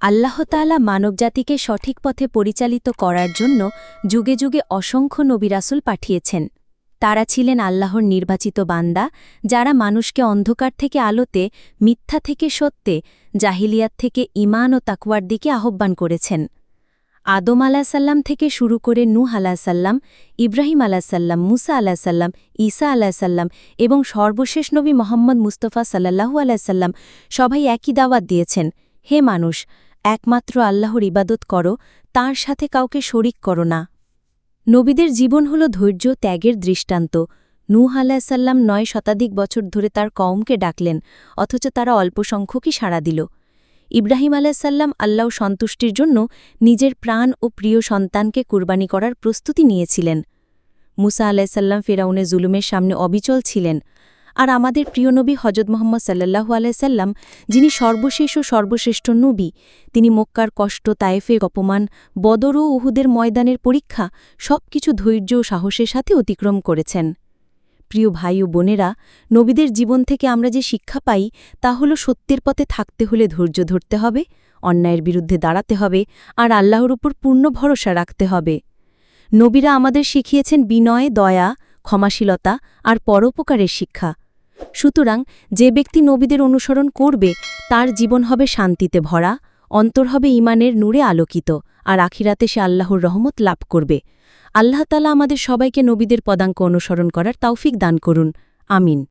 আল্লাহ তাআলা মানবজাতিকে সঠিক পথে পরিচালিত করার জন্য যুগে যুগে অসংখ্য নবী রাসূল পাঠিয়েছেন। তারা ছিলেন আল্লাহর নির্বাচিত বান্দা, যারা মানুষকে অন্ধকার থেকে আলোতে, মিথ্যা থেকে সত্যে, জাহিলিয়াত থেকে ঈমান ও তাকওয়ার দিকে আহ্বান করেছেন। আদম আলাহিসাল্লাম থেকে শুরু করে নূহ আলাহিসাল্লাম, ইব্রাহিম আলাহিসাল্লাম, মুসা আলাহিসাল্লাম, ঈসা আলাহিসাল্লাম এবং সর্বশেষ নবী মোহাম্মদ মুস্তাফা সাল্লাল্লাহু আলাইসাল্লাম সবাই একই দাওয়াত দিয়েছেন, হে মানুষ, একমাত্র আল্লাহর ইবাদত করো, তাঁর সাথে কাউকে শরিক করো না। নবীদের জীবন হল ধৈর্য ত্যাগের দৃষ্টান্ত। নূহ আলাহিসাল্লাম ৯ শতাধিক বছর ধরে তার কওমকে ডাকলেন, অথচ তারা অল্প সংখ্যকই সাড়া দিল। ইব্রাহিম আলাহিসাল্লাম আল্লাহ সন্তুষ্টির জন্য নিজের প্রাণ ও প্রিয় সন্তানকে কুরবানি করার প্রস্তুতি নিয়েছিলেন। মুসা আলাহিসাল্লাম ফেরাউনের জুলুমের সামনে অবিচল ছিলেন। আর আমাদের প্রিয় নবী হজরত মুহাম্মদ সাল্লাল্লাহু আলাইসাল্লাম, যিনি সর্বশেষ ও সর্বশ্রেষ্ঠ নবী, তিনি মক্কার কষ্ট, তায়েফের অপমান, বদর ও উহুদের ময়দানের পরীক্ষা সবকিছু ধৈর্য ও সাহসের সাথে অতিক্রম করেছেন। প্রিয় ভাই ও বোনেরা, নবীদের জীবন থেকে আমরা যে শিক্ষা পাই তা হল সত্যের পথে থাকতে হলে ধৈর্য ধরতে হবে, অন্যায়ের বিরুদ্ধে দাঁড়াতে হবে আর আল্লাহর উপর পূর্ণ ভরসা রাখতে হবে। নবীরা আমাদের শিখিয়েছেন বিনয়, দয়া, ক্ষমাশীলতা আর পরোপকারের শিক্ষা। সুতরাং যে ব্যক্তি নবীদের অনুসরণ করবে তার জীবন হবে শান্তিতে ভরা, অন্তর হবে ঈমানের নূরে আলোকিত আর আখিরাতে সে আল্লাহর রহমত লাভ করবে। আল্লাহ তাআলা আমাদের সবাইকে নবীদের পদাঙ্ক অনুসরণ করার তৌফিক দান করুন। আমিন।